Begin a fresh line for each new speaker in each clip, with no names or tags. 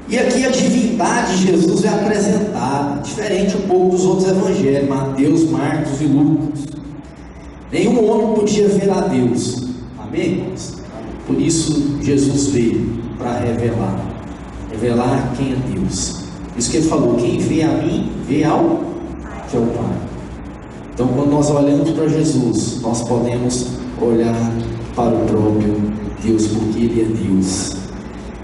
E aqui a divindade de Jesus é apresentada, diferente um pouco dos outros evangelhos, Mateus, Marcos e Lucas. Nenhum homem podia ver a Deus. Amém, irmãos? Por isso Jesus veio para revelar quem é Deus. Isso que ele falou: quem vê a mim, vê ao Pai. Então, quando nós olhamos para Jesus, nós podemos olhar para o próprio Deus, porque Ele é Deus.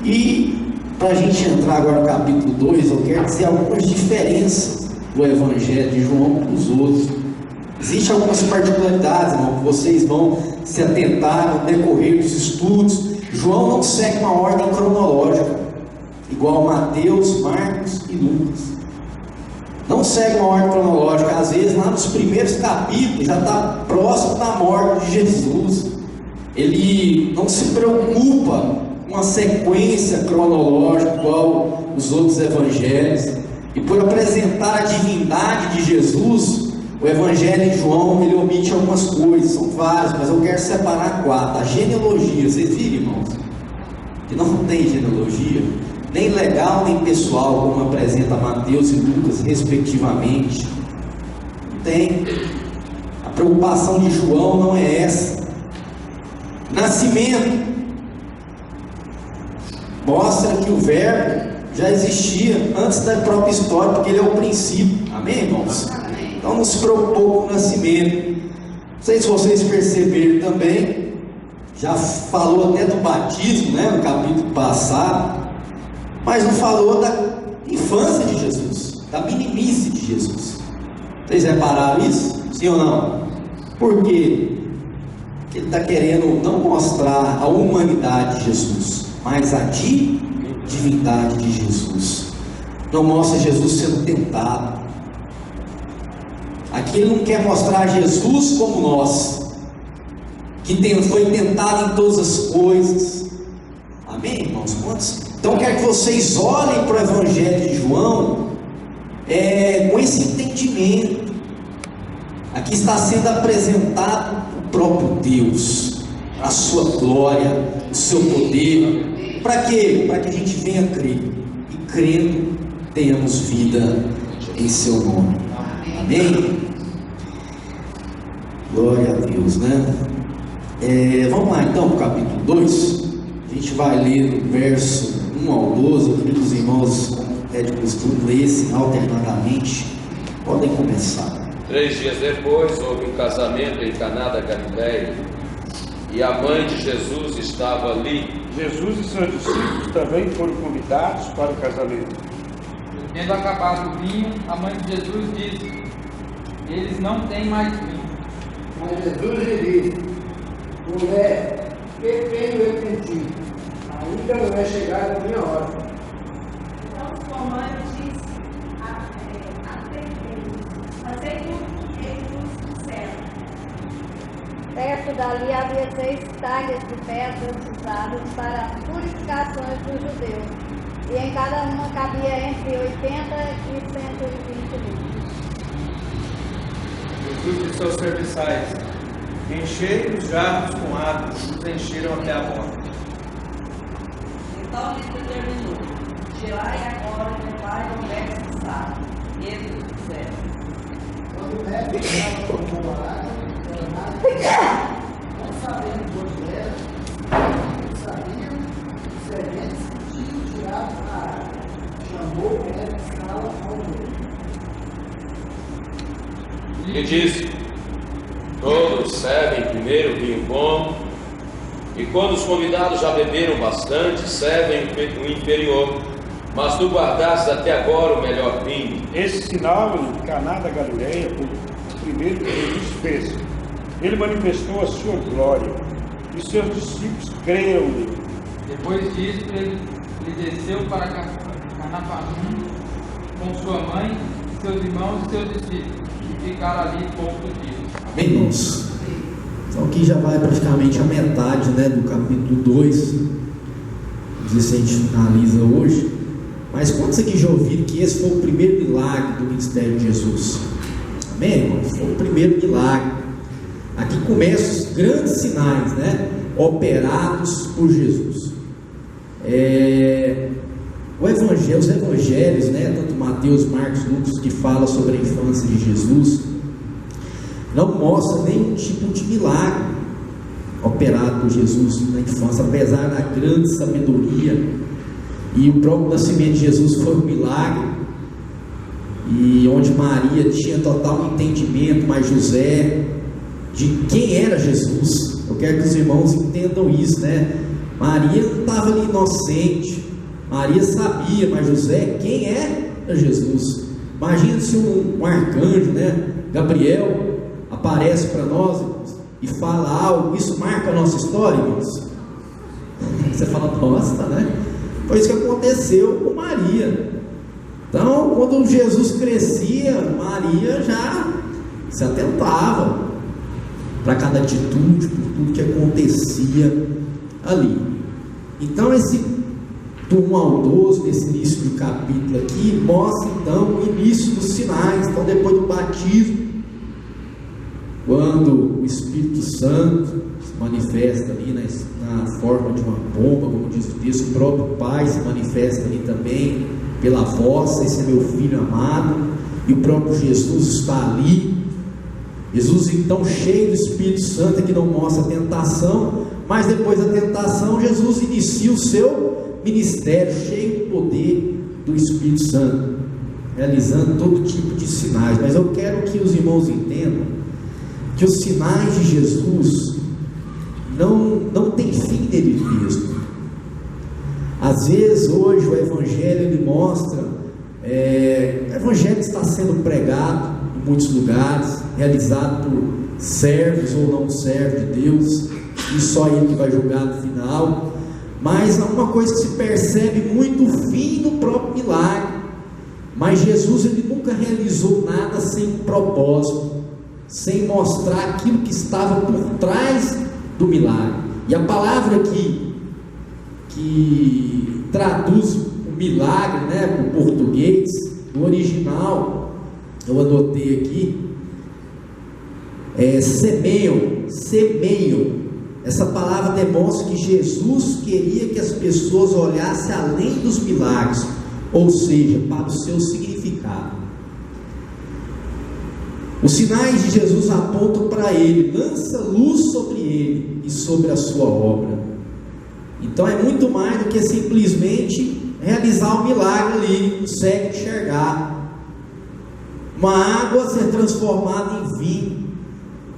E para a gente entrar agora no capítulo 2, eu quero dizer algumas diferenças do Evangelho de João para os outros. Existem algumas particularidades, irmão, que vocês vão se atentar no decorrer dos estudos. João não segue uma ordem cronológica, igual Mateus, Marcos e Lucas. Não segue uma ordem cronológica. Às vezes, lá nos primeiros capítulos, já está próximo da morte de Jesus. Ele não se preocupa com uma sequência cronológica, igual os outros evangelhos. E por apresentar a divindade de Jesus, o Evangelho de João, ele omite algumas coisas, são várias, mas eu quero separar 4. A genealogia, vocês viram, irmãos? Que não tem genealogia, nem legal, nem pessoal, como apresenta Mateus e Lucas, respectivamente. Não tem. A preocupação de João não é essa. Nascimento mostra que o verbo já existia antes da própria história, porque ele é o princípio. Amém, irmãos? Então não se preocupou com o nascimento. Não sei se vocês perceberam também, já falou até do batismo, né, no capítulo passado, mas não falou da infância de Jesus, da meninice de Jesus. Vocês repararam isso? Sim ou não? Por quê? Porque ele está querendo não mostrar a humanidade de Jesus, mas a divindade de Jesus. Não mostra Jesus sendo tentado. Aqui ele não quer mostrar Jesus como nós, que foi tentado em todas as coisas. Amém, irmãos? Quantos? Então quero que vocês olhem para o Evangelho de João com esse entendimento. Aqui está sendo apresentado o próprio Deus, a sua glória, o seu poder. Para quê? Para que a gente venha crer, e crendo tenhamos vida em seu nome. Amém? Glória a Deus, né? Vamos lá então para o capítulo 2. A gente vai ler do verso 1 ao 12. Eu queria que os irmãos, como é de costume, lessem alternadamente. Podem começar.
3 dias depois, houve um casamento em Caná da Galileia, e a mãe de Jesus estava ali.
Jesus e seus discípulos também foram convidados para o casamento.
Tendo acabado o vinho, a mãe de Jesus disse: eles não têm mais vinho.
Mas Jesus lhe disse: mulher, que tenho eu contigo? Ainda não é chegada a minha hora.
Então sua mãe disse: fazei tudo que ele vos disser.
Perto dali havia 6 talhas de pedras usadas para as purificações dos judeus, e em cada uma cabia entre 80 e 120 litros.
Jesus disse aos serviçais: enchei os jarros com água, e os encheram até a borda.
Então lhe determinou: tirai agora e levai ao verso. Eles disseram:
Quando o mestre estava com a água, não sabendo onde era, eles sabiam os serventes que tinham tirado a água. Chamou o mestre e estava ao meio.
E disse: todos servem primeiro o vinho bom, e quando os convidados já beberam bastante, servem o inferior, mas tu guardastes até agora o melhor vinho.
Esse sinal em Caná da Galileia foi o primeiro que Jesus fez. Ele manifestou a sua glória, e seus discípulos creram nele.
Depois disso, ele desceu para Cafarnaum com sua mãe, seus irmãos e seus discípulos, e ficaram ali poucos dias.
Amém, irmãos? Então aqui já vai praticamente a metade, né, do capítulo 2. Não sei se a gente finaliza hoje. Mas quantos aqui já ouviram que esse foi o primeiro milagre do ministério de Jesus? Amém, irmãos? Foi o primeiro milagre. Aqui começam os grandes sinais, né, operados por Jesus. O os evangelhos, né, tanto Mateus, Marcos, Lucas, que fala sobre a infância de Jesus, não mostra nenhum tipo de milagre operado por Jesus na infância, apesar da grande sabedoria, e o próprio nascimento de Jesus foi um milagre, e onde Maria tinha total entendimento, mas José, de quem era Jesus. Eu quero que os irmãos entendam isso, né? Maria não estava ali inocente, Maria sabia, mas José, quem era Jesus? Imagina se um arcanjo, né, Gabriel, aparece para nós, irmãos, e fala algo, isso marca a nossa história, irmãos. Você fala, nossa, né? Foi isso que aconteceu com Maria. Então, quando Jesus crescia, Maria já se atentava para cada atitude, por tudo que acontecia ali. Então, esse do 1 ao 12, nesse início do capítulo aqui, mostra então o início dos sinais. Então, depois do batismo, quando o Espírito Santo se manifesta ali na forma de uma pomba, como diz o texto, o próprio Pai se manifesta ali também pela voz, esse é meu Filho amado, e o próprio Jesus está ali. Jesus então cheio do Espírito Santo, que não mostra a tentação, mas depois da tentação Jesus inicia o seu ministério cheio do poder do Espírito Santo, realizando todo tipo de sinais. Mas eu quero que os irmãos entendam que os sinais de Jesus não tem fim nele mesmo. Às vezes hoje o Evangelho ele mostra, o Evangelho está sendo pregado em muitos lugares, realizado por servos ou não servos de Deus, e só Ele que vai julgar no final. Mas há uma coisa que se percebe muito, o fim do próprio milagre. Mas Jesus ele nunca realizou nada sem propósito, sem mostrar aquilo que estava por trás do milagre. E a palavra que traduz o milagre, né, para o português, no original, eu anotei aqui, semeiam. Essa palavra demonstra que Jesus queria que as pessoas olhassem além dos milagres, ou seja, para o seu significado. Os sinais de Jesus apontam para Ele, lança luz sobre Ele e sobre a sua obra. Então é muito mais do que simplesmente realizar um milagre ali, o cego enxergar. Uma água ser transformada em vinho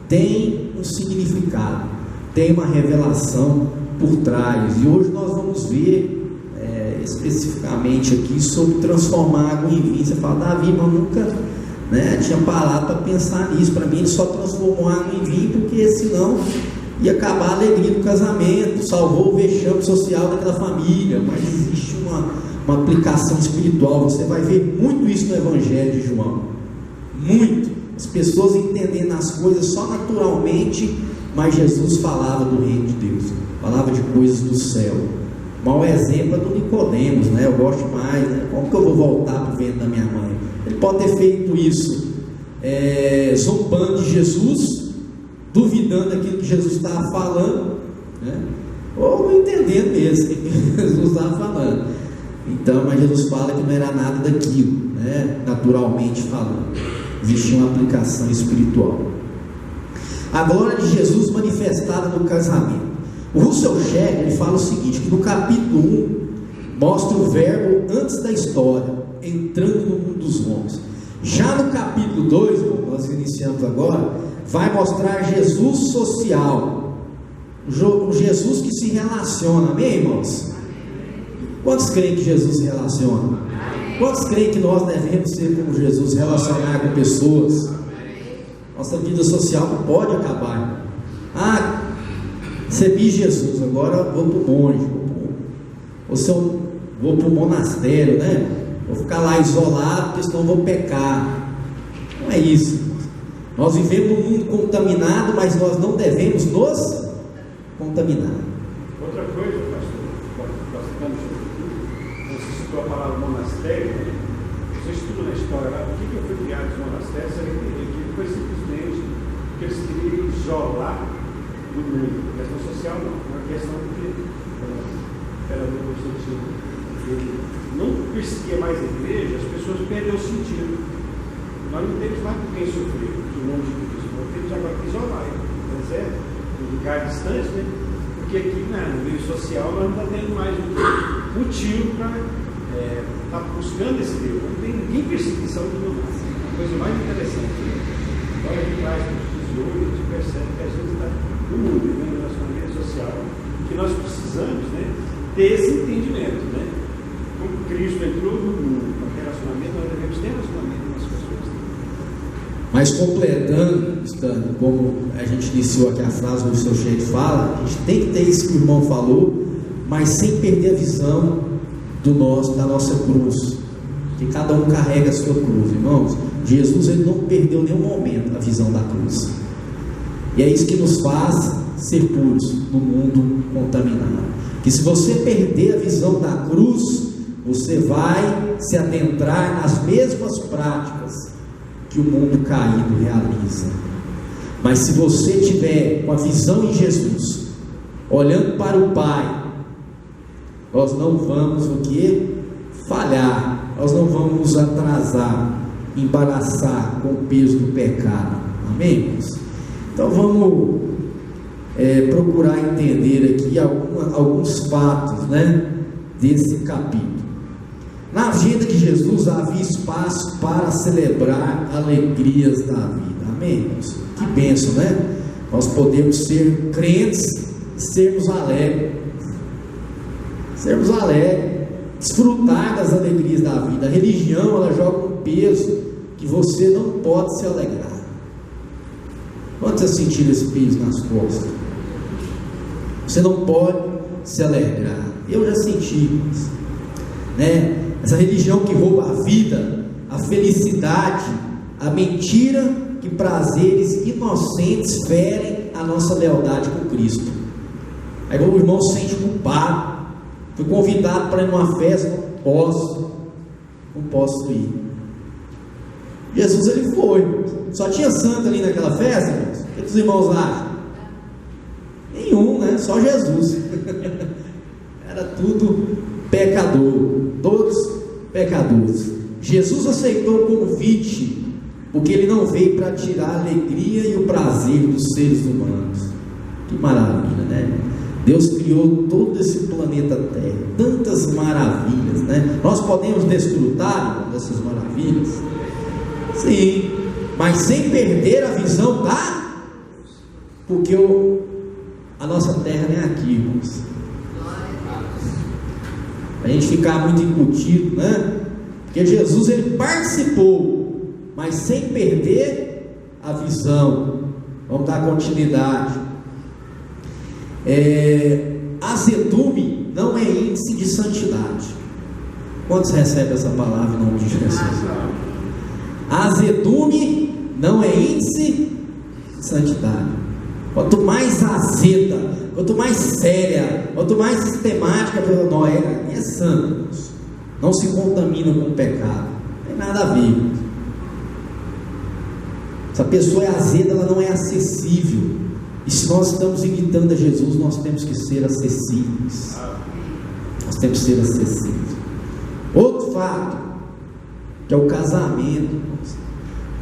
tem um significado, tem uma revelação por trás. E hoje nós vamos ver especificamente aqui sobre transformar água em vinho. Você fala, Davi, mas nunca tinha parado para pensar nisso. Para mim ele só transformou água em vinho porque senão ia acabar a alegria do casamento, salvou o vexame social daquela família. Mas existe uma aplicação espiritual. Você vai ver muito isso no Evangelho de João, muito, as pessoas entendendo as coisas só naturalmente, mas Jesus falava do reino de Deus, falava de coisas do céu. O mau exemplo é do Nicodemos, né? Eu gosto mais, né? Como que eu vou voltar para o ventre da minha mãe? Ele pode ter feito isso zombando de Jesus, duvidando daquilo que Jesus estava falando, né? Ou não entendendo mesmo o que Jesus estava falando. Então, mas Jesus fala que não era nada daquilo, né? Naturalmente falando, existia uma aplicação espiritual. A glória de Jesus manifestada no casamento. O Russell Shedd ele fala o seguinte, que no capítulo 1 mostra o verbo antes da história, entrando no mundo dos homens. Já no capítulo 2, nós iniciamos agora, vai mostrar Jesus social, o Jesus que se relaciona. Amém, irmãos? Quantos creem que Jesus se relaciona? Quantos creem que nós devemos ser como Jesus, relacionar com pessoas? Nossa vida social não pode acabar. Recebi Jesus, agora vou para o monge, vou para o monastério, né? Vou ficar lá isolado, porque senão vou pecar. Não é isso. Nós vivemos num mundo contaminado, mas nós não devemos nos contaminar.
Outra coisa, pastor, você citou a palavra monastério. Você estuda na história lá, por que foi criado os monastérios? Você vai entender que foi simplesmente porque eles queriam isolar do mundo. A questão social não, uma questão de era do objetivo. Ele não perseguia mais a igreja, as pessoas perderam o sentido. Nós não temos mais com quem sofrer, em nome de Cristo. Nós temos agora que isolar, tá certo? Um lugar distante, né? Porque aqui no meio social nós não estamos tendo mais motivo para estar buscando esse Deus. Não tem ninguém perseguição do mundo. A coisa mais interessante. Agora a gente traz de hoje, a gente percebe que a gente está no mundo, no relacionamento social, que nós precisamos, né, ter esse entendimento, né? Como Cristo entrou no mundo, no relacionamento, nós devemos ter relacionamento com as pessoas.
Mas completando, Stanley, como a gente iniciou aqui a frase do seu jeito fala, a gente tem que ter isso que o irmão falou, mas sem perder a visão da nossa cruz, que cada um carrega a sua cruz, irmãos. Jesus, ele não perdeu nenhum momento a visão da cruz, e é isso que nos faz ser puros no mundo contaminado. Que se você perder a visão da cruz, você vai se adentrar nas mesmas práticas que o mundo caído realiza. Mas se você tiver com a visão em Jesus, olhando para o Pai, nós não vamos o que? Falhar, nós não vamos nos atrasar, embaraçar com o peso do pecado. Amém? Então vamos procurar entender aqui alguns fatos, né, desse capítulo. Na agenda de Jesus havia espaço para celebrar alegrias da vida. Amém? Que bênção, né? Nós podemos ser crentes e sermos alegres. Sermos alegres, desfrutar das alegrias da vida. A religião, ela joga um peso que você não pode se alegrar. Quando você sentir esse peso nas costas, você não pode se alegrar. Eu já senti isso, né? Essa religião que rouba a vida, a felicidade, a mentira, que prazeres inocentes ferem a nossa lealdade com Cristo. Aí o irmão se sente culpado. Fui convidado para ir numa festa, não posso ir. Jesus, ele foi. Só tinha santo ali naquela festa, irmãos? O que os irmãos acham? Nenhum, né? Só Jesus. Era tudo pecador, todos pecadores. Jesus aceitou o convite, porque ele não veio para tirar a alegria e o prazer dos seres humanos. Que maravilha, né? Deus criou todo esse planeta Terra, tantas maravilhas, né? Nós podemos desfrutar dessas maravilhas, sim, mas sem perder a visão da, porque a nossa terra não é aqui, irmãos. A gente ficar muito incutido, né? Porque Jesus, ele participou, mas sem perder a visão. Vamos dar continuidade. Azedume não é índice de santidade. Quantos recebem essa palavra em nome de Jesus? Azedume não é índice de santidade. Quanto mais azeda, quanto mais séria, quanto mais sistemática, não é santo. Não se contamina com o pecado. Não tem nada a ver. Se a pessoa é azeda, ela não é acessível. E se nós estamos imitando a Jesus, nós temos que ser acessíveis. Nós temos que ser acessíveis. Outro fato, que é o casamento.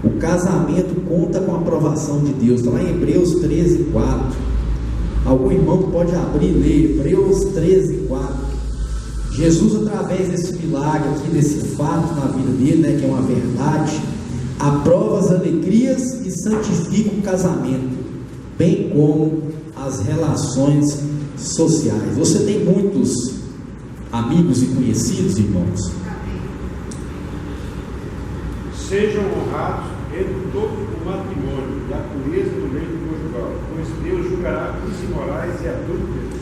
O casamento conta com a aprovação de Deus. Está lá em Hebreus 13:4. Algum irmão pode abrir e ler Hebreus 13:4. Jesus, através desse milagre aqui, desse fato na vida dele, né, que é uma verdade, aprova as alegrias e santifica o casamento, bem como as relações sociais. Você tem muitos amigos e conhecidos, irmãos?
Sejam honrados entre todo o matrimônio e a pureza do leito conjugal, pois Deus julgará os imorais e adúlteros.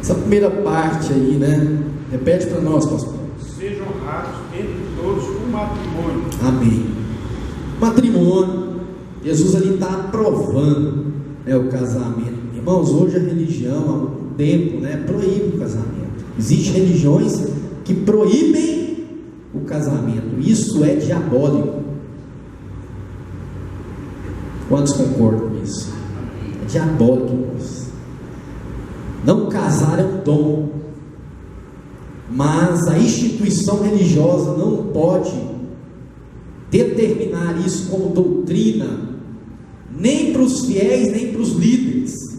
Essa primeira parte aí, né? Repete para nós, pastor.
Sejam honrados entre todos o matrimônio.
Amém. Matrimônio, Jesus ali está aprovando, né, o casamento. Irmãos, hoje a religião, há um tempo, né, proíbe o casamento. Existem religiões que proíbem o casamento. Isso é diabólico. Quantos concordam com isso? É diabólico, irmãos. Não casar é um dom. mas a instituição religiosa não pode determinar isso como doutrina, nem para os fiéis, nem para os líderes.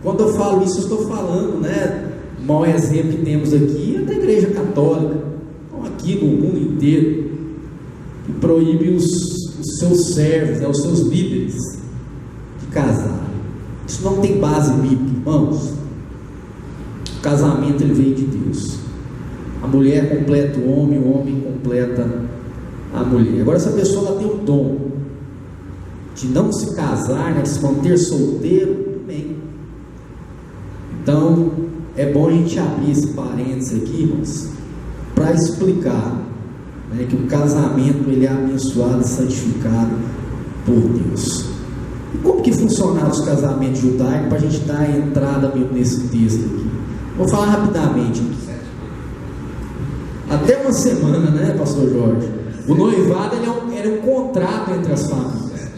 Quando eu falo isso, eu estou falando, o maior exemplo que temos aqui é da Igreja Católica, então, aqui no mundo inteiro, que proíbe os seus servos, os seus líderes, de casar. Isso não tem base bíblica, irmãos. O casamento ele veio de Deus. A mulher completa o homem completa a mulher. Agora, essa pessoa ela tem o dom de não se casar, de se manter solteiro, bem. Então, é bom a gente abrir esse parênteses aqui, irmãos, para explicar que o casamento ele é abençoado e santificado por Deus. E como que funcionavam os casamentos judaicos, para a gente dar a entrada mesmo nesse texto aqui? Vou falar rapidamente. Até uma semana, pastor Jorge? O noivado era um contrato entre as famílias.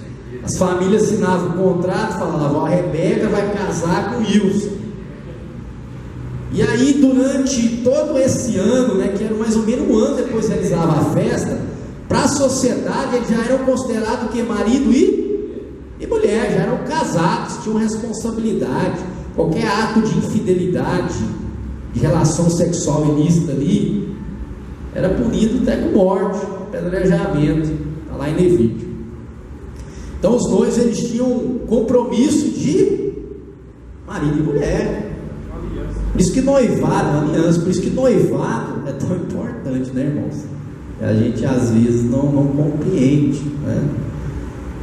As famílias assinavam um contrato, falavam: a Rebeca vai casar com o Wilson. E aí, durante todo esse ano, que era mais ou menos um ano depois que realizava a festa, para a sociedade eles já eram considerados que marido e mulher, já eram casados, tinham responsabilidade. Qualquer ato de infidelidade, de relação sexual ilícita ali, era punido até com morte, apedrejamento, está lá em Levítico. Então os noivos eles tinham um compromisso de marido e mulher. Por isso que noivado, aliança, por isso que noivado é tão importante, irmãos? A gente às vezes não compreende,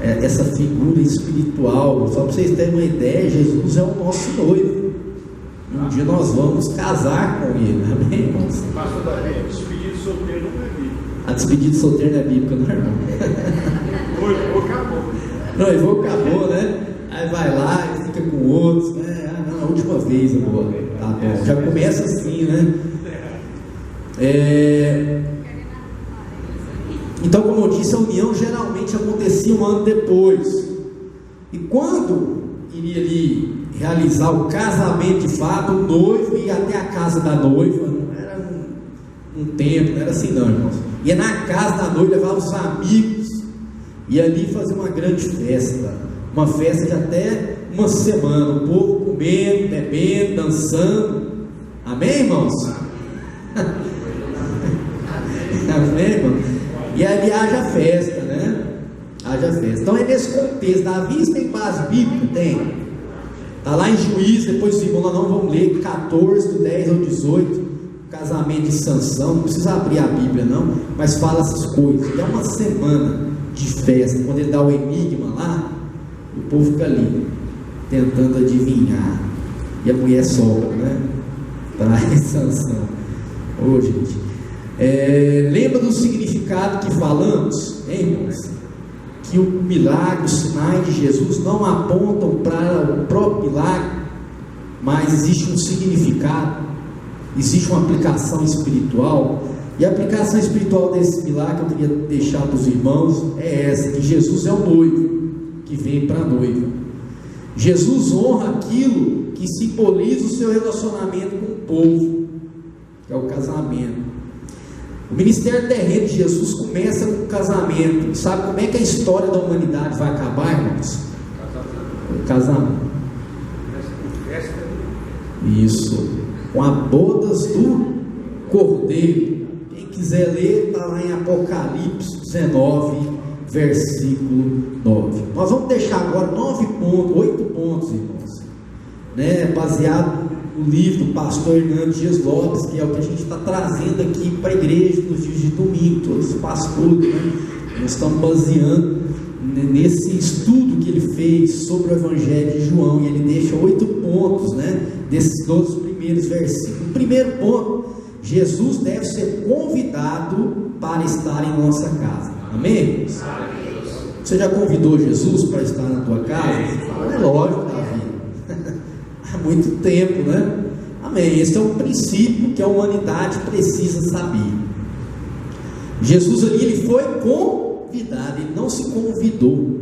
essa figura espiritual. Só para vocês terem uma ideia, Jesus é o nosso noivo. Um dia nós vamos casar com ele, amém, irmãos?
Pastor Davi, despedida de solteiro não é bíblica. A
despedida de solteiro não é bíblica, não, irmão?
Noivou, acabou.
Noivou, acabou, Aí vai lá e fica com outros, a última vez agora, tá bom, já começa assim, Então, como eu disse, a união geralmente acontecia um ano depois. E quando iria ali realizar o casamento de fato, o noivo ia até a casa da noiva. Não era um templo, não era assim não, irmãos. Ia na casa da noiva, levava os amigos, e ali fazer uma grande festa, uma festa de até uma semana, o povo comendo, bebendo, dançando. Amém, irmãos? Amém, irmãos? E ali haja festa, haja festa. Então é nesse contexto. Davi tem base bíblica? Tem. Está lá em Juízes, depois os irmãos não vamos ler 14, do 10 ao 18, o casamento de Sansão. Não precisa abrir a Bíblia não, mas fala essas coisas. É uma semana de festa. Quando ele dá o enigma lá, o povo fica ali tentando adivinhar, e a mulher sobra, traz Sansão. Gente, lembra do significado que falamos, irmãos? Que o milagre, os sinais de Jesus não apontam para o próprio milagre, mas existe um significado, existe uma aplicação espiritual. E a aplicação espiritual desse milagre que eu queria deixar para os irmãos é essa: que Jesus é o noivo que vem para a noiva. Jesus honra aquilo que simboliza o seu relacionamento com o povo, que é o casamento. O ministério terreno de Jesus começa com o casamento. Sabe como é que a história da humanidade vai acabar, irmãos? Com o casamento. Isso, com a bodas do Cordeiro. Quem quiser ler, está lá em Apocalipse 19, versículo 9. Nós vamos deixar agora 8 pontos, irmãos, baseado no livro do pastor Hernandes Dias Lopes, que é o que a gente está trazendo aqui para a igreja nos dias de domingo. Todos os pastores, nós estamos baseando nesse estudo que ele fez sobre o Evangelho de João, e ele deixa 8 pontos, desses 12 primeiros versículos. O primeiro ponto: Jesus deve ser convidado para estar em nossa casa. Amém? Você já convidou Jesus para estar na tua casa? É lógico, Davi. Há muito tempo, Amém. Esse é um princípio que a humanidade precisa saber. Jesus ali, ele foi convidado, ele não se convidou.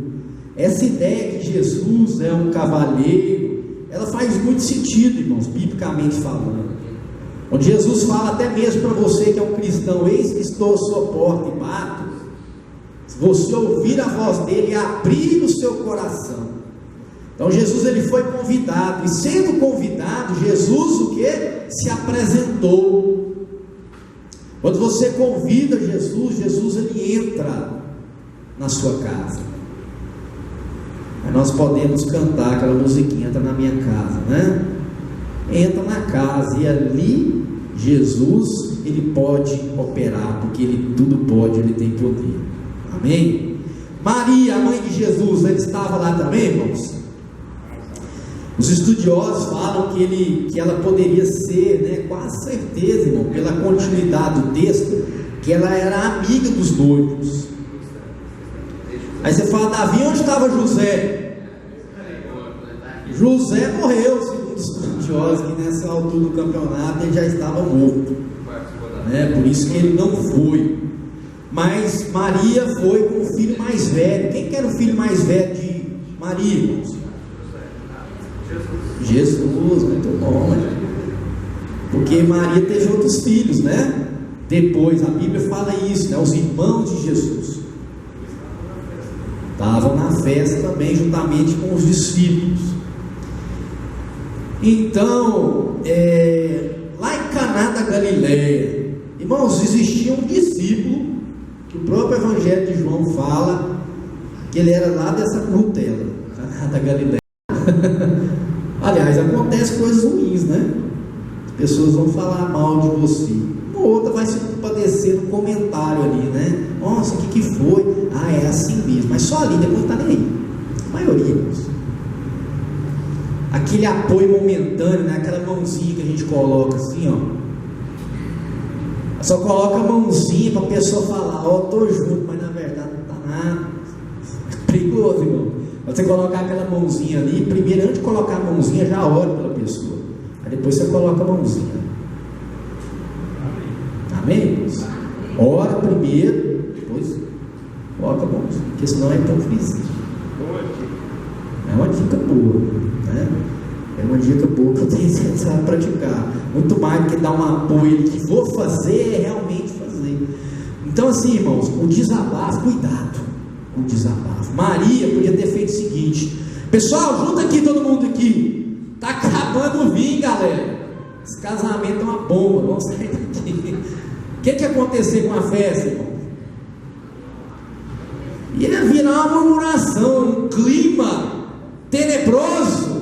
Essa ideia que Jesus é um cavalheiro, ela faz muito sentido, irmãos, biblicamente falando. Onde Jesus fala até mesmo para você que é um cristão: eis que estou à sua porta e bato. Se você ouvir a voz dele e abrir o seu coração. Então Jesus ele foi convidado, e sendo convidado, Jesus o que? Se apresentou. Quando você convida Jesus, Jesus ele entra na sua casa. Aí nós podemos cantar aquela musiquinha, entra na minha casa, né? Entra na casa, e ali Jesus ele pode operar, porque ele tudo pode, ele tem poder. Amém? Maria, a mãe de Jesus, ela estava lá também, irmãos? Os estudiosos falam que ela poderia ser, né, quase certeza, irmão, pela continuidade do texto, que ela era amiga dos noivos. Aí você fala: Davi, onde estava José? José morreu, segundo os estudiosos, que nessa altura do campeonato ele já estava morto, né? Por isso que ele não foi. Mas Maria foi com o filho mais velho. Quem que era o filho mais velho de Maria, irmãos? Jesus, muito bom, né? Porque Maria teve outros filhos, né? Depois, a Bíblia fala isso, né? Os irmãos de Jesus estavam na festa também, juntamente com os discípulos. Então, lá em Caná da Galileia, irmãos, existia um discípulo, que o próprio Evangelho de João fala, que ele era lá dessa curtela, Caná da Galileia. Aliás, acontece coisas ruins, né? As pessoas vão falar mal de você, uma outra vai se compadecer no comentário ali, né? Nossa, o que foi? Ah, é assim mesmo. Mas só ali, depois não está nem aí. A maioria, aquele apoio momentâneo, né? Aquela mãozinha que a gente coloca assim, ó. Só coloca a mãozinha para a pessoa falar: ó, tô junto, mas na verdade não está nada. É perigoso, irmão. Você colocar aquela mãozinha ali, primeiro, antes de colocar a mãozinha, já ora pela pessoa. Aí depois você coloca a mãozinha. Amém? Ora primeiro, depois coloca a mãozinha, porque senão é hipocrisia. É uma dica boa, né? É uma dica boa que eu tenho que começar a praticar. Muito mais do que dar um apoio que vou fazer, é realmente fazer. Então, assim, irmãos, o desabafo, cuidado com o desabafo. Maria podia ter feito o seguinte: pessoal, junta aqui todo mundo aqui, tá acabando o vinho, galera. Esse casamento é uma bomba, vamos sair daqui. O que aconteceu com a festa, irmão? Ia virar uma murmuração, um clima tenebroso,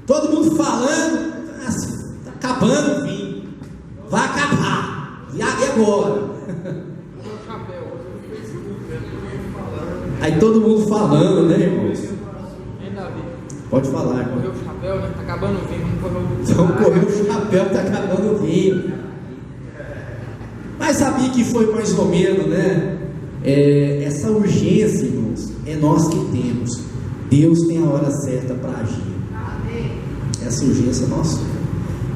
todo mundo falando: está acabando o vinho, vai acabar, e agora? Aí todo mundo falando, né, irmãos? Pode falar, irmão.
Correu o chapéu, né? Tá acabando o vinho,
Então correu o chapéu, tá acabando o vinho. Mas sabia que foi mais ou menos, né? Essa urgência, irmãos, é nós que temos. Deus tem a hora certa para agir. Essa urgência é nossa.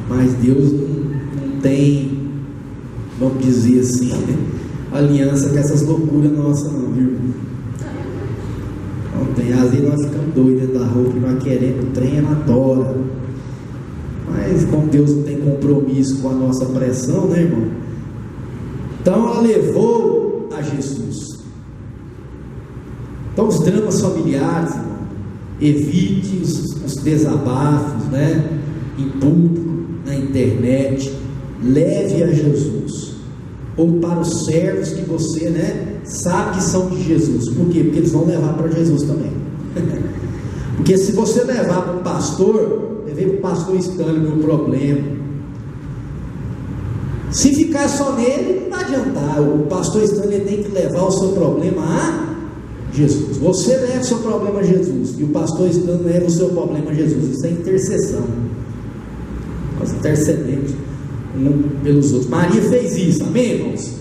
Mas Deus não tem, vamos dizer assim, aliança com essas loucuras nossas, não, viu? Não tem. Às vezes nós ficamos doidos dentro da roupa, que nós queremos o trem, ela adora. Mas como Deus não tem compromisso com a nossa pressão, né, irmão? Então ela levou a Jesus. Então os dramas familiares, irmão, evite os desabafos, né? Em público, na internet. Leve a Jesus, ou para os servos que você, né, sabe que são de Jesus. Por quê? Porque eles vão levar para Jesus também. Porque se você levar para o pastor, levei para o pastor Stanley meu problema. Se ficar só nele, não vai adiantar. O pastor Stanley tem que levar o seu problema a Jesus. Você leva o seu problema a Jesus, e o pastor Stanley leva o seu problema a Jesus. Isso é intercessão. Nós intercedemos pelos outros. Maria fez isso, amém, irmãos?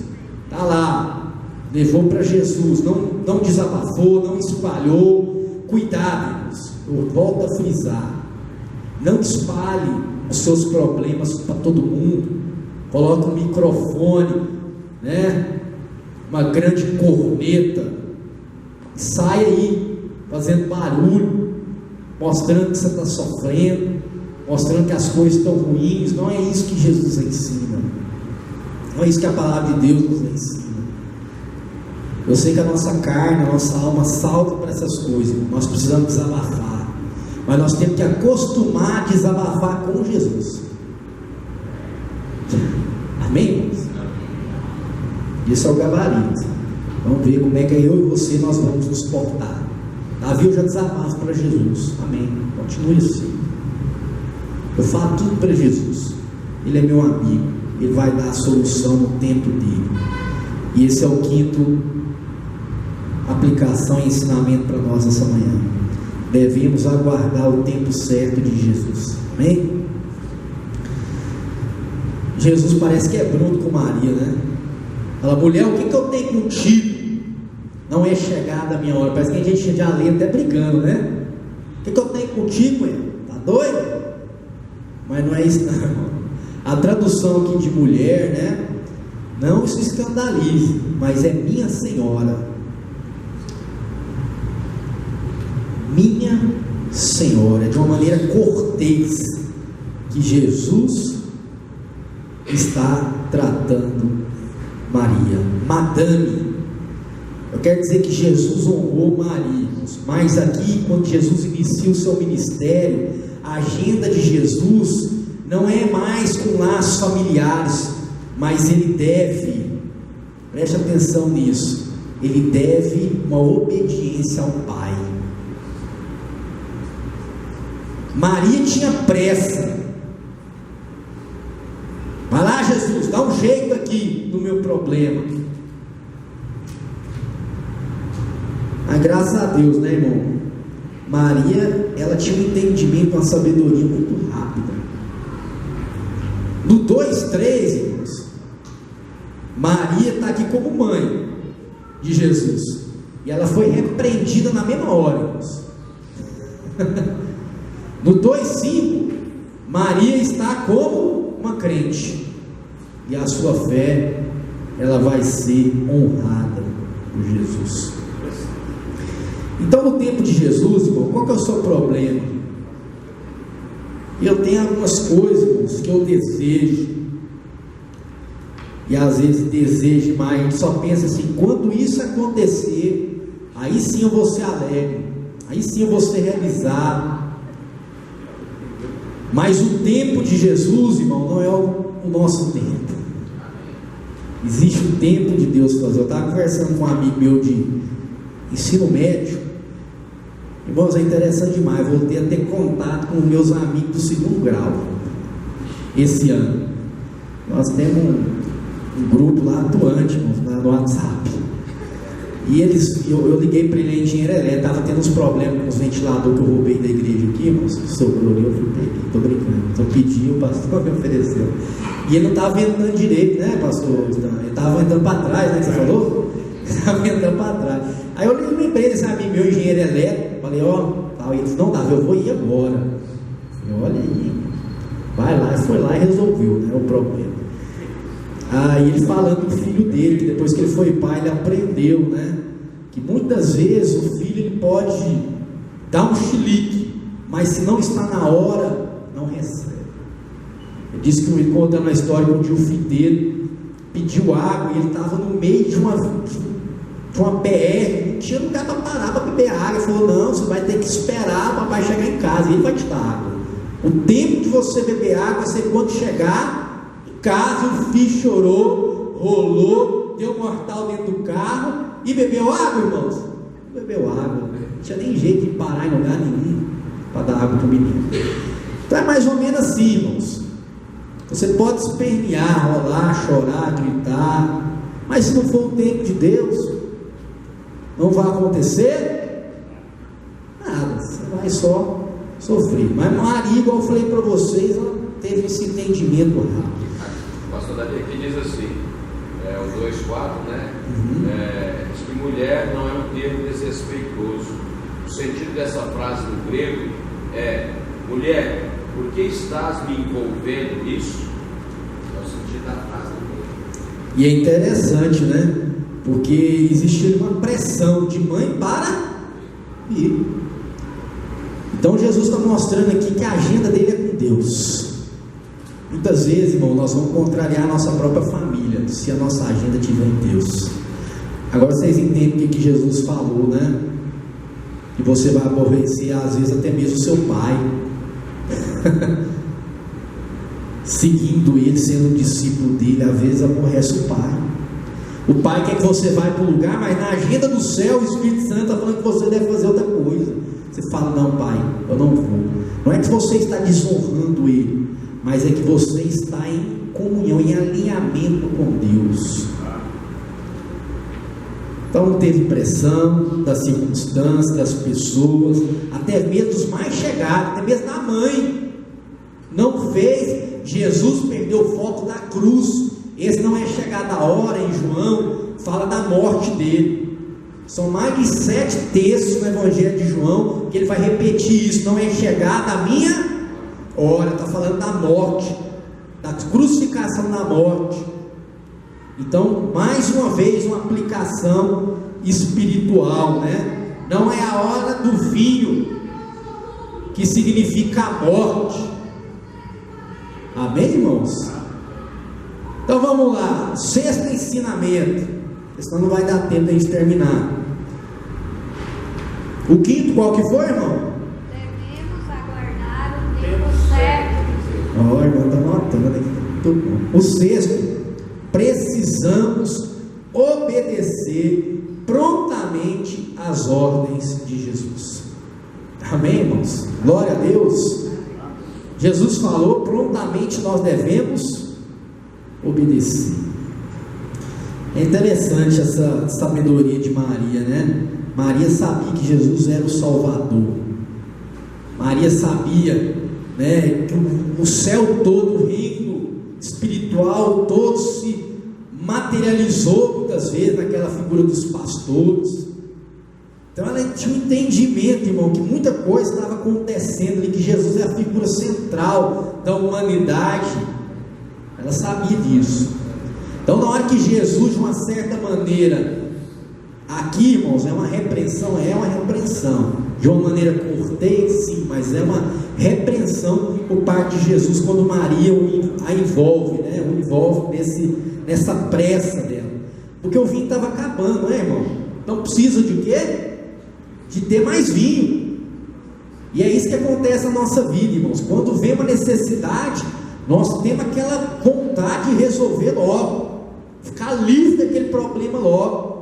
Está lá, levou para Jesus, não desabafou, não espalhou. Cuidado, irmãos, eu volto a frisar: não espalhe os seus problemas para todo mundo. Coloca um microfone, né? Uma grande corneta, sai aí fazendo barulho, mostrando que você está sofrendo. mostrando que as coisas estão ruins. Não é isso que Jesus ensina, não é isso que a palavra de Deus nos ensina. Eu sei que a nossa carne, a nossa alma salta para essas coisas, nós precisamos desabafar, mas nós temos que acostumar a desabafar com Jesus. Amém, irmãos? Isso é o gabarito. Vamos ver como é que eu e você nós vamos nos portar. Davi, eu já desabafa para Jesus. Amém. Continue assim. Eu falo tudo para Jesus. Ele é meu amigo. Ele vai dar a solução no tempo dele. E esse é o quinto aplicação e ensinamento para nós essa manhã. Devemos aguardar o tempo certo de Jesus. Amém? Jesus parece que é bruto com Maria, né? Fala, mulher, o que eu tenho contigo? Não é chegada a minha hora. Parece que a gente já lê até brigando, né? O que eu tenho contigo, hein? Tá doido? Mas não é isso não. A tradução aqui de mulher, né? Não se escandalize, mas é minha senhora. Minha senhora. De uma maneira cortês que Jesus está tratando Maria. Madame. Eu quero dizer que Jesus honrou Maria, mas aqui, quando Jesus inicia o seu ministério, a agenda de Jesus não é mais com laços familiares, mas ele deve, preste atenção nisso, ele deve uma obediência ao Pai. Maria tinha pressa. Vai lá, Jesus, dá um jeito aqui no meu problema. Mas graças a Deus, né, irmão? Maria, ela tinha um entendimento, uma sabedoria muito rápida. No 2:3, irmãos, Maria está aqui como mãe de Jesus. E ela foi repreendida na mesma hora, irmãos. No 2:5, Maria está como uma crente. E a sua fé, ela vai ser honrada por Jesus. Então, no tempo de Jesus, irmão, qual que é o seu problema? Eu tenho algumas coisas, irmãos, que eu desejo, e às vezes desejo demais. A gente só pensa assim: quando isso acontecer, aí sim eu vou ser alegre, aí sim eu vou ser realizado. Mas o tempo de Jesus, irmão, não é o nosso tempo. Existe o tempo de Deus fazer. Eu estava conversando com um amigo meu de ensino médio. Irmãos, é interessante demais. Voltei a ter contato com meus amigos do segundo grau esse ano. Nós temos um grupo lá atuante, irmãos, no WhatsApp. E eu liguei para ele em engenheiro elétrico. Estava tendo uns problemas com os ventiladores que eu roubei da igreja aqui, irmãos. Sobrou ali, eu fui peguei. Estou brincando. Então pedi, o pastor me ofereceu. E ele não estava ventando direito, né, pastor? Ele estava ventando para trás, né, que você falou? Estava ventando para trás. Aí eu lembrei desse amigo meu, engenheiro elétrico. Falei, tal. E ele disse, não, Davi, eu vou ir agora. Eu falei, olha aí, vai lá. Foi lá e resolveu, né, o problema. Aí ele falando do filho dele, que depois que ele foi pai, ele aprendeu, né, que muitas vezes o filho ele pode dar um chilique, mas se não está na hora, não recebe. Ele disse que ele contando uma história que um dia o filho dele pediu água e ele estava no meio de uma PR, não tinha lugar para parar para beber água. Ele falou, não, você vai ter que esperar o papai chegar em casa e ele vai te dar água. O tempo de você beber água vai ser quando chegar em casa. O filho chorou, rolou, deu um mortal dentro do carro e bebeu água, irmãos. Não bebeu água, não tinha nem jeito de parar em lugar nenhum para dar água para o menino. Então é mais ou menos assim, irmãos. Você pode espernear, rolar, chorar, gritar, mas se não for o tempo de Deus, não vai acontecer nada, você vai só sofrer. Mas Maria, igual eu falei para vocês, ela teve esse entendimento rápido.
O pastor Davi aqui diz assim, o 2:4, né? Diz que mulher não é um termo desrespeitoso. O sentido dessa frase no grego é: mulher, por que estás me envolvendo nisso? É o sentido da frase no grego.
E é interessante, né? Porque existia uma pressão de mãe para filho. Então Jesus está mostrando aqui que a agenda dele é com Deus. Muitas vezes, irmão, nós vamos contrariar a nossa própria família, se a nossa agenda estiver em Deus. Agora vocês entendem o que Jesus falou, né? Que você vai aborrecer, às vezes, até mesmo o seu pai. Seguindo ele, sendo um discípulo dele, às vezes aborrece o pai. O pai quer que você vá para o lugar, mas na agenda do céu, o Espírito Santo está falando que você deve fazer outra coisa. Você fala, não, pai, eu não vou. Não é que você está desonrando ele, mas é que você está em comunhão, em alinhamento com Deus. Então teve pressão das circunstâncias, das pessoas, até mesmo dos mais chegados, até mesmo da mãe. Não fez. Jesus perdeu o foco da cruz. Esse não é chegada a hora em João, fala da morte dele. São mais de 7 textos no Evangelho de João que ele vai repetir isso. Não é chegada a minha hora, está falando da morte, da crucificação da morte. Então, mais uma vez, uma aplicação espiritual, né? Não é a hora do vinho, que significa a morte. Amém, irmãos? Então vamos lá, 6º ensinamento, senão não vai dar tempo de a gente terminar. O 5º, qual que foi, irmão?
Devemos aguardar o tempo certo.
Ó, irmão, está anotando aqui. O 6º, precisamos obedecer prontamente às ordens de Jesus. Amém, irmãos? Glória a Deus. Jesus falou, prontamente nós devemos obedecer. É interessante essa sabedoria de Maria, né? Maria sabia que Jesus era o Salvador. Maria sabia, né, que o céu todo, o reino espiritual todo se materializou muitas vezes naquela figura dos pastores. Então ela tinha um entendimento, irmão, que muita coisa estava acontecendo ali, que Jesus é a figura central da humanidade. Ela sabia disso. Então na hora que Jesus, de uma certa maneira, aqui, irmãos, é uma repreensão, de uma maneira cortês, sim, mas é uma repreensão por parte de Jesus, quando Maria a envolve, né? O envolve nessa pressa dela, porque o vinho estava acabando, né, irmão? Então precisa de quê? De ter mais vinho. E é isso que acontece na nossa vida, irmãos. Quando vem uma necessidade, nós temos aquela vontade de resolver logo, ficar livre daquele problema logo.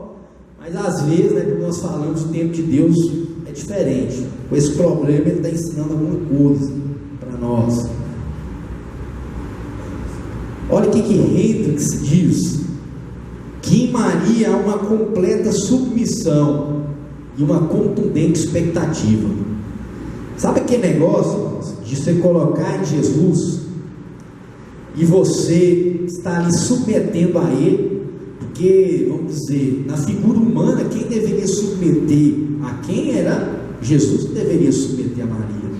Mas às vezes, né, quando nós falamos, o tempo de Deus é diferente. Com esse problema Ele está ensinando alguma coisa para nós. Olha o que Hendricks diz: que em Maria há uma completa submissão e uma contundente expectativa. Sabe aquele negócio, irmãos, de você colocar em Jesus e você está ali submetendo a Ele? Porque, vamos dizer, na figura humana, quem deveria submeter a quem era Jesus, que deveria submeter a Maria.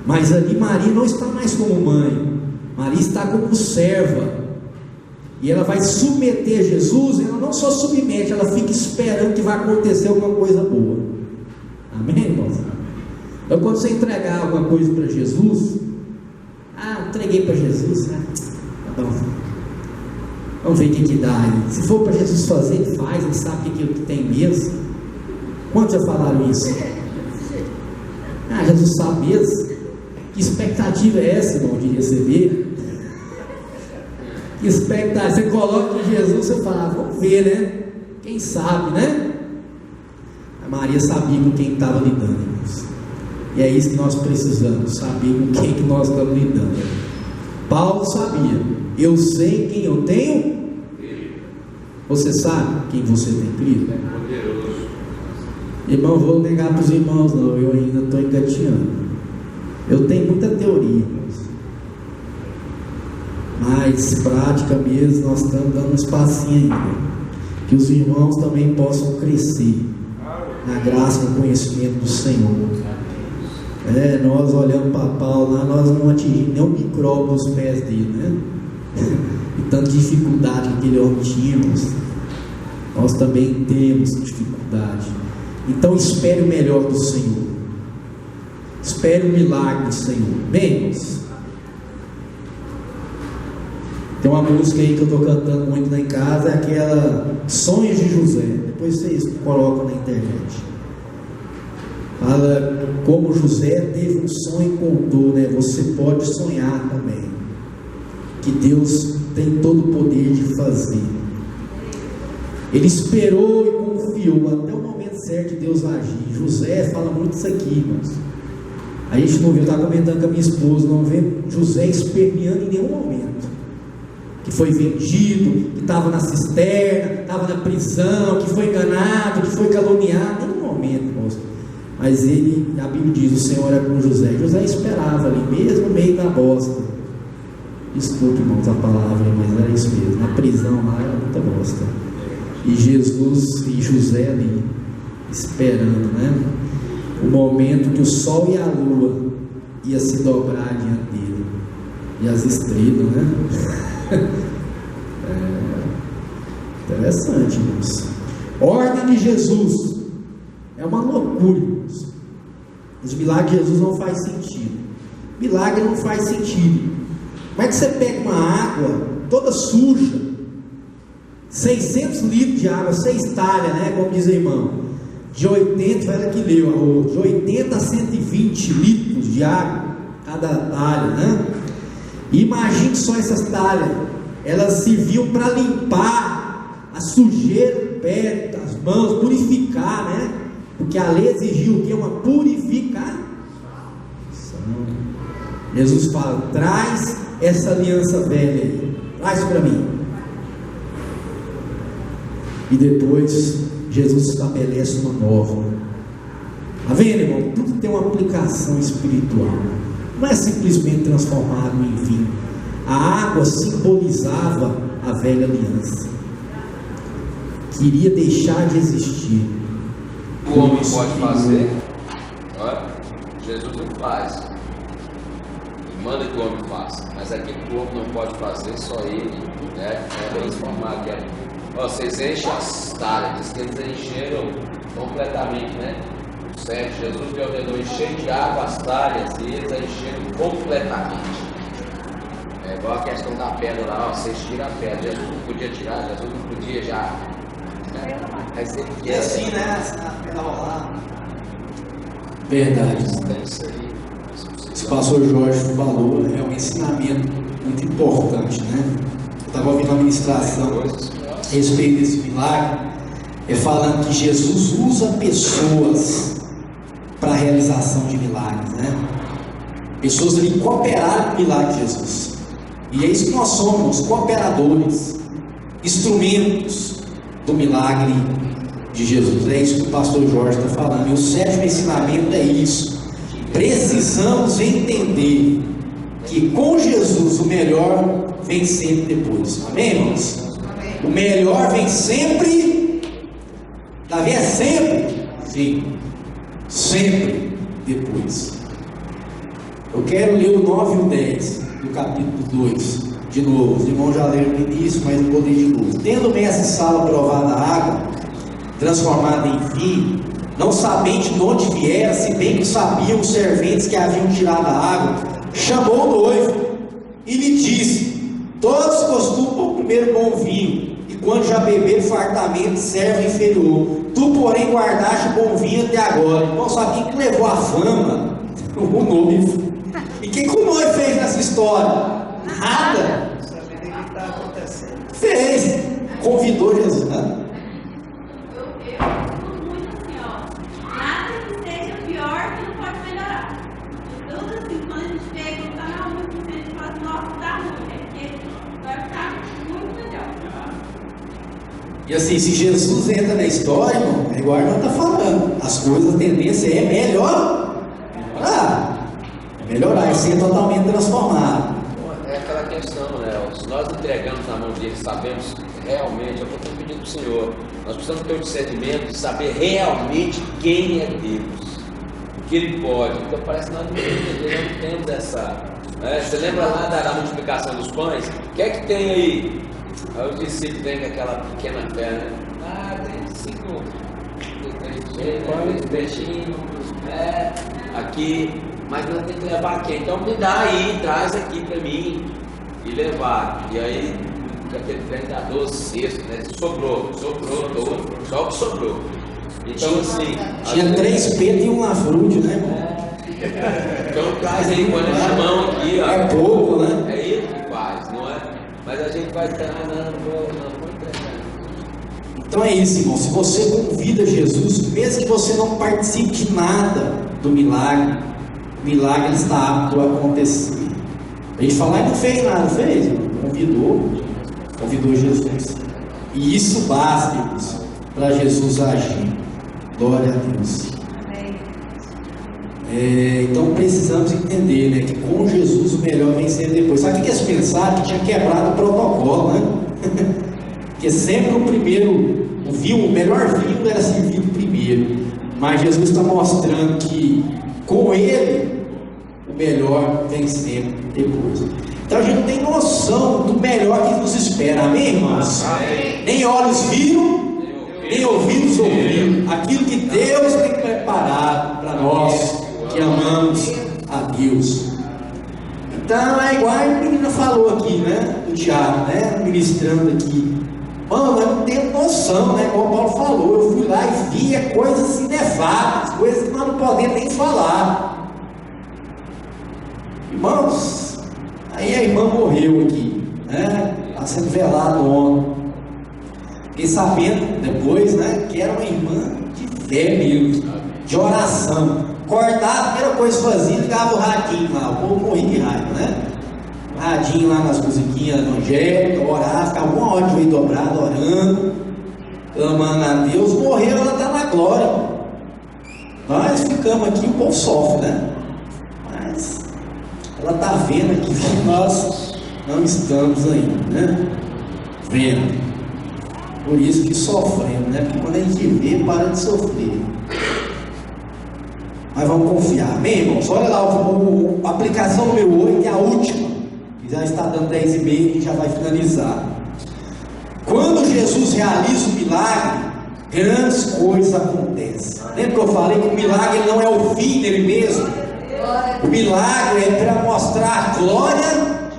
Mas ali Maria não está mais como mãe, Maria está como serva. E ela vai submeter a Jesus. Ela não só submete, ela fica esperando que vai acontecer alguma coisa boa. Amém, irmãos? Então quando você entregar alguma coisa para Jesus, entreguei para Jesus, né? Tá bom, vamos ver o que dá aí. Se for para Jesus fazer, Ele faz, Ele sabe o que tem mesmo. Quantos já falaram isso? Jesus sabe mesmo. Que expectativa é essa, irmão, de receber? Que expectativa? Você coloca em Jesus, você fala, vamos ver, né? Quem sabe, né? A Maria sabia com quem estava lidando, irmãos. E é isso que nós precisamos, saber com quem que nós estamos lidando. Paulo sabia: eu sei quem eu tenho. Você sabe quem você tem crido? Irmão, vou negar para os irmãos, não, eu ainda estou engatinhando. Eu tenho muita teoria, irmãos, mas prática mesmo, nós estamos dando um espacinho ainda, que os irmãos também possam crescer na graça e no conhecimento do Senhor. Nós olhando para Paulo lá, nós não atingimos nem o micróbio dos pés dele, né? E tanta dificuldade que aquele homem tinha, nós também temos dificuldade. Então espere o melhor do Senhor. Espere o milagre do Senhor. Bem, irmãos, tem uma música aí que eu estou cantando muito lá em casa, é aquela Sonhos de José. Depois vocês colocam na internet. Fala como José teve um sonho e contou, né? Você pode sonhar também, que Deus tem todo o poder de fazer. Ele esperou e confiou até o momento certo de Deus agir. José fala muito isso aqui, irmãos. A gente não viu, eu estava comentando com a minha esposa, não vê José esperneando em nenhum momento. Que foi vendido, que estava na cisterna, estava na prisão, que foi enganado, que foi caluniado, nenhum momento, irmãos. Mas ele, a Bíblia diz, o Senhor é com José. José esperava ali, mesmo no meio da bosta. Desculpe, irmãos, a palavra, mas era isso mesmo. Na prisão lá era muita bosta. E Jesus e José ali, esperando, né? O momento que o sol e a lua ia se dobrar diante dele. E as estrelas, né? Interessante, irmãos. Ordem de Jesus. É uma loucura, irmãos. Os milagres de Jesus não faz sentido. Milagre não faz sentido. Como é que você pega uma água toda suja, 600 litros de água, 6 talhas, né? Como diz o irmão, de 80, olha que leu, de 80 a 120 litros de água, cada talha, né? E imagine só essas talhas, elas serviam para limpar a sujeira do pé, das mãos, purificar, né? Porque a lei exigiu o que? Uma purificação. Jesus fala, traz essa aliança velha aí, traz para mim. E depois Jesus estabelece uma nova. Está vendo, irmão? Tudo tem uma aplicação espiritual. Não é simplesmente transformado em vinho. A água simbolizava a velha aliança, que iria deixar de existir.
O homem pode fazer, olha, Jesus não faz. Ele manda que o homem faça, mas aquilo que o homem não pode fazer, só ele, né? É transformar. Vocês enchem as talhas, diz que eles encheram completamente, né? O certo, Jesus lhe ordenou encher de água as talhas e eles encheram completamente. É igual a questão da pedra lá, ó, vocês tiram a pedra, Jesus não podia tirar, Jesus não podia já. Mas ele
E assim, né? A pedra rolar.
Verdade.
Esse pastor Jorge falou, é um ensinamento muito importante, né? Eu estava ouvindo uma ministração a respeito desse milagre, falando que Jesus usa pessoas para a realização de milagres, né? Pessoas ali cooperaram com o milagre de Jesus. E é isso que nós somos, cooperadores, instrumentos do milagre de Jesus. É isso que o pastor Jorge está falando. E o 7º ensinamento é isso. Precisamos entender que com Jesus o melhor vem sempre depois. Amém, irmãos? Amém. O melhor vem sempre. Davi é sempre? Sim. Sempre depois. Eu quero ler o 9 e o 10 do capítulo 2. De novo, os irmãos já leram no início, mas eu vou ler de novo. Tendo mestre Saulo provado a água, transformada em vinho, não sabendo de onde viera, se bem que sabiam os serventes que haviam tirado a água, chamou o noivo e lhe disse: todos costumam primeiro bom vinho, e quando já beberam fartamente, serve inferior. Tu, porém, guardaste o bom vinho até agora. Irmão, sabe quem que levou a fama? O noivo. E o que o noivo fez nessa história? Nada.
Sabendo o que está acontecendo.
Fez. Convidou Jesus, né?
Eu escuto muito assim, ó. Nada que seja pior que não pode melhorar. Então, assim, quando a gente vê que tá na rua, a gente fala assim, nossa, tá ruim, é porque vai ficar muito melhor.
E assim, se Jesus entra na história, irmão, é igual a irmã está falando. As coisas, a tendência é melhorar. É melhorar, é ser totalmente transformado.
É aquela questão, né? Se nós entregamos na mão dele, sabemos realmente, eu estou pedindo para o Senhor, nós precisamos ter o discernimento de saber realmente quem é Deus, o que Ele pode. Então parece que nós não temos essa. Né? Você lembra lá da multiplicação dos pães? O que é que tem aí? Aí os discípulos vêm com aquela pequena fé, né? Tem 5 peixinhos. aqui, mas nós temos que levar aqui. Então me dá aí, traz aqui para mim e levar. E aí, aquele trem dá 12 cestos, né? Sobrou todo, só o que sobrou. Então assim.
Tinha 3 peitos e um lafrude, né, irmão?
Então traz aí, põe na mão aqui, ó.
É pouco, né?
É ele que faz, não é? Mas a gente vai estar, não vou entregar.
Então é isso, irmão. Se você convida Jesus, mesmo que você não participe de nada do milagre, o milagre está apto a acontecer. A gente fala, não fez nada, fez? Convidou Jesus. E isso basta, irmãos, para Jesus agir. Glória a Deus. Então precisamos entender, né, que com Jesus o melhor vem ser depois. Sabe o que eles pensaram? Que tinha quebrado o protocolo, né? Porque sempre o melhor vinho era servido primeiro. Mas Jesus está mostrando que com ele o melhor vem sempre depois. Então a gente não tem noção do melhor que nos espera, amém, irmãos?
Amém.
Nem olhos viram, nem ouvidos ouviram aquilo que Deus tem preparado para nós que amamos a Deus. Então é igual a menina falou aqui, né? Do Tiago, né? Ministrando aqui. Mano, eu não tenho noção, né? Como o Paulo falou, eu fui lá e vi coisas inefáveis, coisas que nós não podemos nem falar. Irmãos, aí a irmã morreu aqui, né? Está sendo velado ontem. Fiquei sabendo depois, né? Que era uma irmã de fé mesmo, de oração. Acordava, a primeira coisa que fazia, ligava o radinho lá, o povo morria de raiva, né? O radinho lá nas musiquinhas evangélicas, orava, ficava uma hora de joelho dobrado, orando, clamando a Deus, morreu, ela está na glória. Nós ficamos aqui, o povo sofre, né? Mas ela está vendo aqui que nós não estamos ainda, né? Vendo. Por isso que sofremos, né? Porque quando a gente vê, para de sofrer. Mas vamos confiar, amém, irmãos? Olha lá, a aplicação número 8 é a última, que já está dando 10 e meio e já vai finalizar. Quando Jesus realiza o milagre, grandes coisas acontecem. Lembra que eu falei que o milagre não é o fim dele mesmo? O milagre é para mostrar a glória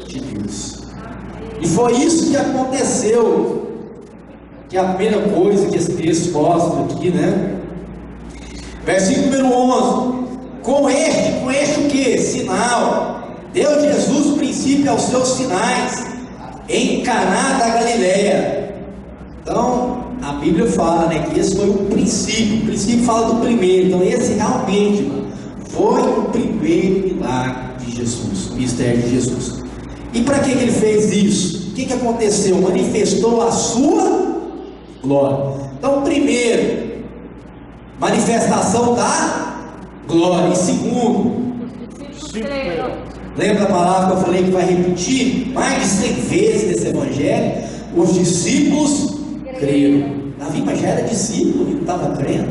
de Deus. E foi isso que aconteceu. Que é a primeira coisa que esse texto mostra aqui, né? Versículo número 11. Com este o que? Sinal. Deu Jesus o princípio aos seus sinais em Caná da Galileia. Então, a Bíblia fala, né, que esse foi o princípio. O princípio fala do primeiro. Então, esse realmente foi o primeiro milagre de Jesus, o mistério de Jesus. E para que ele fez isso? O que aconteceu? Manifestou a sua glória. Então, primeiro, manifestação da glória. E segundo, lembra a palavra que eu falei que vai repetir mais de 100 vezes nesse evangelho? Os discípulos creram. Davi, mas já era discípulo e não estava crendo.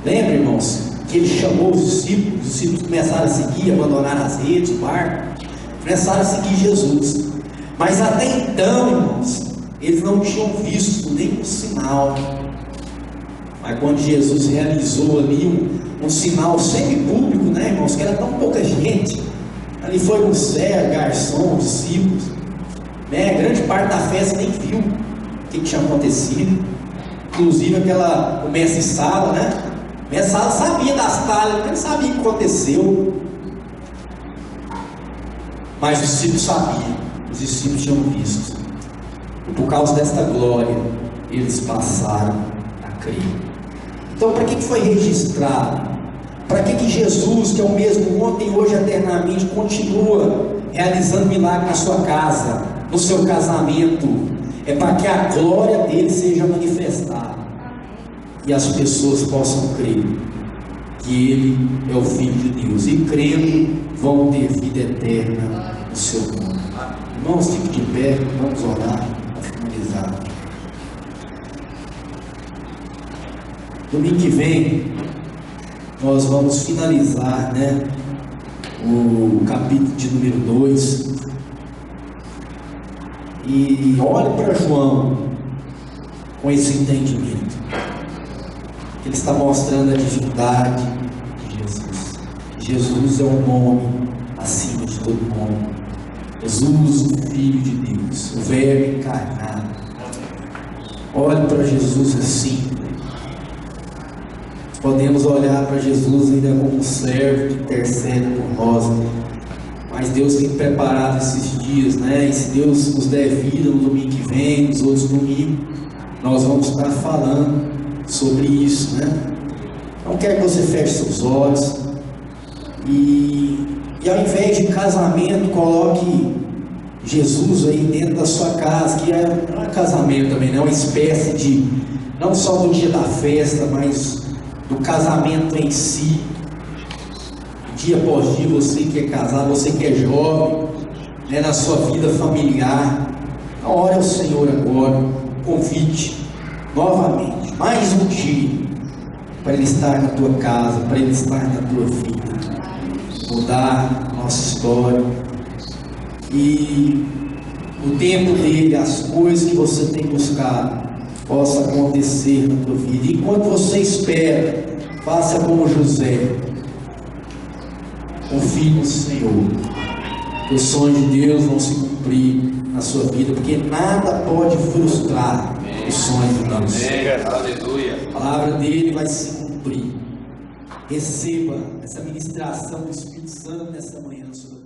Lembra, irmãos, que ele chamou os discípulos começaram a seguir, abandonaram as redes, o barco, começaram a seguir Jesus. Mas até então, irmãos, eles não tinham visto nenhum sinal. Mas quando Jesus realizou ali um sinal semi-público, né, irmãos, que era tão pouca gente, ali foi o Zé, garçom, discípulos, né, grande parte da festa nem viu o que tinha acontecido, inclusive o mestre Sala, né, o mestre Sala sabia das talhas, ele sabia o que aconteceu, mas os discípulos sabiam, os discípulos tinham visto, e por causa desta glória, eles passaram a crer. Então, para que foi registrado? Para que Jesus, que é o mesmo ontem, hoje, eternamente, continua realizando milagre na sua casa, no seu casamento? É para que a glória dele seja manifestada e as pessoas possam crer que ele é o Filho de Deus, e crendo vão ter vida eterna no seu nome. Irmãos, fique de pé, vamos orar para finalizar. Domingo que vem nós vamos finalizar, né, o capítulo de número 2. E olhe para João com esse entendimento. Ele está mostrando a divindade de Jesus. Jesus é o nome acima de todo nome. Jesus, o Filho de Deus, o Verbo encarnado. Olhe para Jesus assim. Podemos olhar para Jesus ainda como um servo que intercede por nós, mas Deus tem preparado esses dias, né? E se Deus nos der vida no domingo que vem, nos outros domingos, nós vamos estar falando sobre isso, né? Então quero que você feche seus olhos e ao invés de casamento, coloque Jesus aí dentro da sua casa, que não é casamento também, não é uma espécie de, não só do dia da festa, mas do casamento em si. Dia após dia, você que é casado, você que é jovem, né, na sua vida familiar, ore ao Senhor agora, convite novamente, mais um dia, para Ele estar na tua casa, para Ele estar na tua vida, mudar a nossa história, e o tempo dele, as coisas que você tem buscado, possa acontecer na tua vida. E enquanto você espera, faça como José, confie no Senhor, que os sonhos de Deus vão se cumprir na sua vida, porque nada pode frustrar os sonhos de Deus.
Aleluia.
A palavra dele vai se cumprir. Receba essa ministração do Espírito Santo nessa manhã na sua